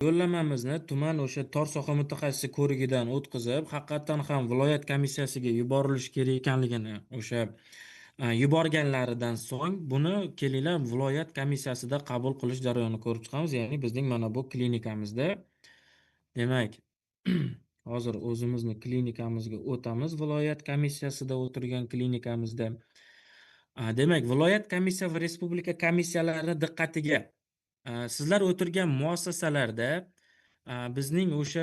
Yo'llanmamizni tuman o'sha tor soha mutaxassisi ko'rigidan o'tkazib, haqiqatdan ham viloyat komissiyasiga yuborilishi kerak ekanligini o'sha yuborganlaridan so'ng buni kelinglar viloyat komissiyasida qabul qilish jarayonini ko'rib chiqamiz. Ya'ni bizning mana bu klinikamizda, demak, hozir o'zimizni klinikamizga o'tamiz. Viloyat komissiyasida o'tirgan klinikamizda, demak, viloyat komissiya va respublika komissiyalari diqqatiga, sizlar o'tirgan muassasalarda bizning o'sha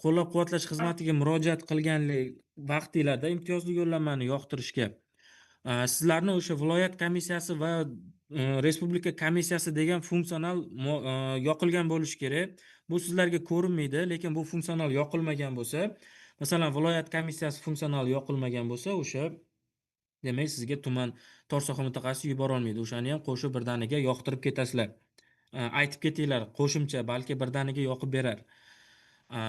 qo'llab-quvvatlash xizmatiga murojaat qilganlik vaqtinglarda imtiyozli yo'llanmani yoqtirishga sizlarni o'sha viloyat komissiyasi va respublika komissiyasi degan funksional yoqilgan bo'lishi kerak. Bu sizlarga ko'rinmaydi, lekin bu funksional yoqilmagan bo'lsa, masalan, viloyat komissiyasi funksional yoqilmagan bo'lsa, o'sha demak sizga tuman tor soha mutaxassisi yubora olmaydi. O'shani ham qo'shib birdaniga yoqtirib ketasizlar. Aytib ketinglar, qo'shimcha balki birdaniga yoqib berar.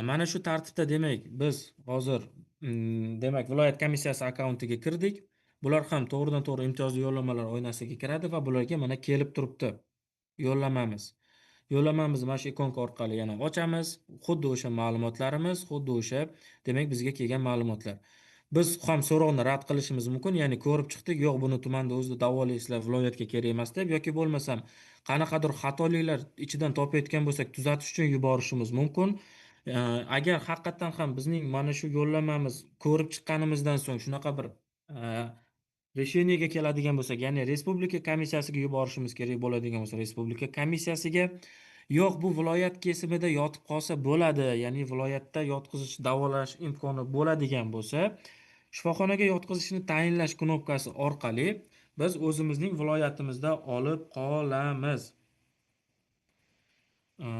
Mana shu tartibda demak biz hozir demak viloyat komissiyasi akkauntiga kirdik. Bular ham to'g'ridan to'g'ri imtiyozli yo'llanmalar oynasiga kiradi va bularga mana kelib turibdi yo'llanmamiz. Yo'llanmamizni mana shu ikonka orqali yana ochamiz. Xuddi o'sha ma'lumotlarimiz, xuddi o'sha demak bizga kelgan ma'lumotlar. Biz ham so'rovni rad qilishimiz mumkin, ya'ni ko'rib chiqdik, yo'q buni tumanda o'zida davolaysizlar, viloyatga kerak emas deb, yoki bo'lmasam qanaqadir xatoliklar ichidan topayotgan bo'lsak tuzatish uchun yuborishimiz mumkin. Agar haqiqatdan ham bizning mana shu yo'llanmamiz ko'rib chiqqanimizdan so'ng shunaqa bir решениyaga keladigan bo'lsak, ya'ni respublika komissiyasiga yuborishimiz kerak bo'ladigan bo'lsa, respublika komissiyasiga, yo'q bu viloyat kesimida yotib qolsa bo'ladi, ya'ni viloyatda yotqizish, davolash imkoni bo'ladigan bo'lsa, shifoxonaga yotqizishni tayinlash knopkasi orqali biz o'zimizning viloyatimizda olib qolamiz.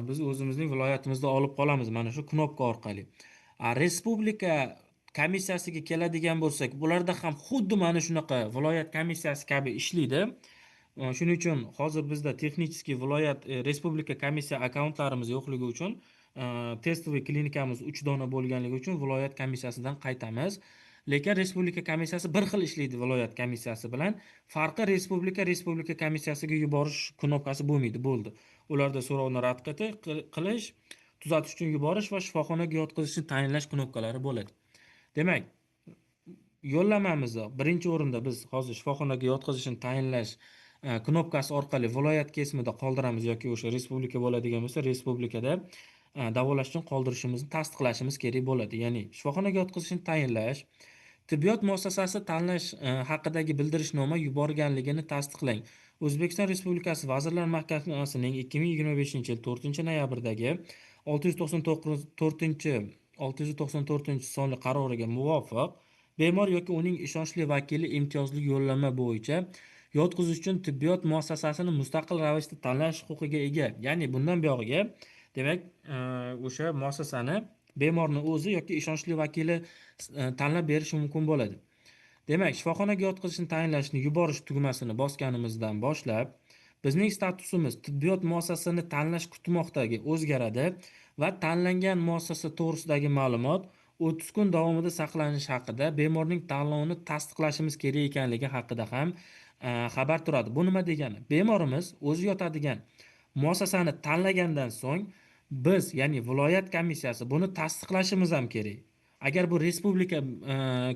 Biz o'zimizning viloyatimizda olib qolamiz mana shu knopka orqali. Respublika komissiyasiga keladigan bo'lsak, bularda ham xuddi mana shunaqa viloyat komissiyasi kabi ishlaydi. Shuning uchun hozir bizda texnический viloyat respublika komissiya akkauntlarimiz yo'qligi uchun testoviy klinikamiz 3 dona bo'lganligi uchun viloyat komissiyasidan qaytamiz. Lekin respublika komissiyasi bir xil ishlaydi viloyat komissiyasi bilan. Farqi respublika komissiyasiga yuborish knopkasi bo'lmaydi, bo'ldi. Ularda so'rovni rad qilish, tuzatish uchun yuborish va shifoxonaga yotqizishni tayinlash knopkalari bo'ladi. Demak, yo'llanmamizni birinchi o'rinda biz hozir shifoxonaga yotqizishni tayinlash knopkasi orqali viloyat kesimida qoldiramiz yoki o'sha respublika bo'ladigan bo'lsa, respublikada davolash uchun qoldirishimizni tasdiqlashimiz kerak bo'ladi. Ya'ni shifoxonaga yotqizishni tayinlash, tibbiyot muassasasi tanlash haqidagi bildirishnoma yuborganligini tasdiqlang. O'zbekiston Respublikasi Vazirlar Mahkamasining 2025-yil 4-noyabrdagi 694-sonli qaroriga muvofiq bemor yoki uning ishonchli vakili imtiyozli yo'llanma bo'yicha yotqizish uchun tibbiyot muassasasini mustaqil ravishda tanlash huquqiga ega. Ya'ni bundan buyog'iga demak o'sha muassasani bemorning o'zi yoki ishonchli vakili tanlab berishi mumkin bo'ladi. Demak, shifoxonaga yotqizishni tayinlashni yuborish tugmasini bosganimizdan boshlab bizning statusimiz tibbiyot muassasasini tanlash kutmoqdagi o'zgaradi va tanlangan muassasa to'g'risidagi ma'lumot 30 kun davomida saqlanish haqida, bemorning tanlovini tasdiqlashimiz kerak ekanligi haqida ham xabar turadi. Bu nima degani? Bemorimiz o'zi yotadigan muassasani tanlagandan so'ng biz, ya'ni viloyat komissiyasi buni tasdiqlashimiz ham kerak. Agar bu respublika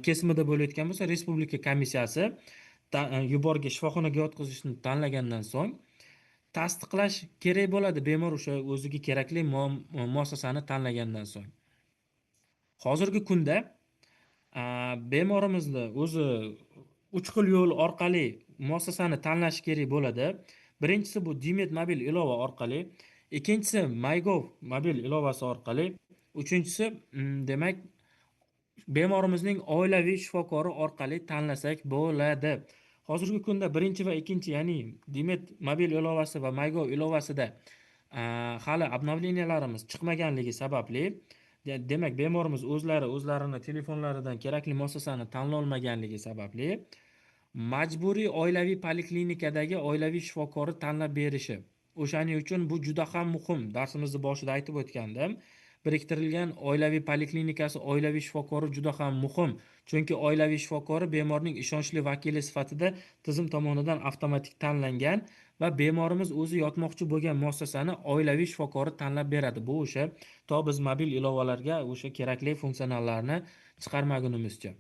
kesimida bo'layotgan bo'lsa, respublika komissiyasi yuborgan shifoxonaga yotqizishni tanlagandan so'ng tasdiqlash kerak bo'ladi, bemor o'sha o'ziga kerakli muassasani tanlagandan so'ng. Hozirgi kunda bemorimizni o'zi 3 xil yo'l orqali muassasani tanlash kerak bo'ladi. Birinchisi bu Dimet mobil ilova orqali, ikkinchisi MyGov mobil ilovasi orqali, uchinchisi demak bemorimizning oilaviy shifokori orqali tanlasak bo'ladi. Hozirgi kunda birinchi va ikkinchi, ya'ni Dimet mobil ilovasi va MyGov ilovasida hali obnovleniyalarimiz chiqmaganligi sababli, demak bemorimiz o'zlarini telefonlaridan kerakli muassasani tanlolmaganligi sababli majburiy oilaviy poliklinikadagi oilaviy shifokori tanlab berishi. O'shaning uchun bu juda ham muhim. Darsimizni boshida aytib o'tgandim. Biriktirilgan oilaviy poliklinikasi oilaviy shifokori juda ham muhim. Chunki oilaviy shifokori bemorning ishonchli vakili sifatida tizim tomonidan avtomatik tanlangan va bemorimiz o'zi yotmoqchi bo'lgan muassasani oilaviy shifokori tanlab beradi. Bu o'sha to biz mobil ilovalarga o'sha kerakli funksionallarni chiqarmagunimizcha.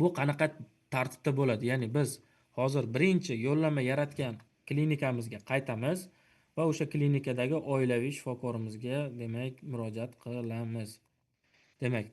Bu qanaqa tartibda bo'ladi? Ya'ni biz hozir birinchi yo'llanma yaratgan klinikamizga qaytamiz va o'sha klinikadagi oilaviy shifokorimizga demak murojaat qilamiz. Demak,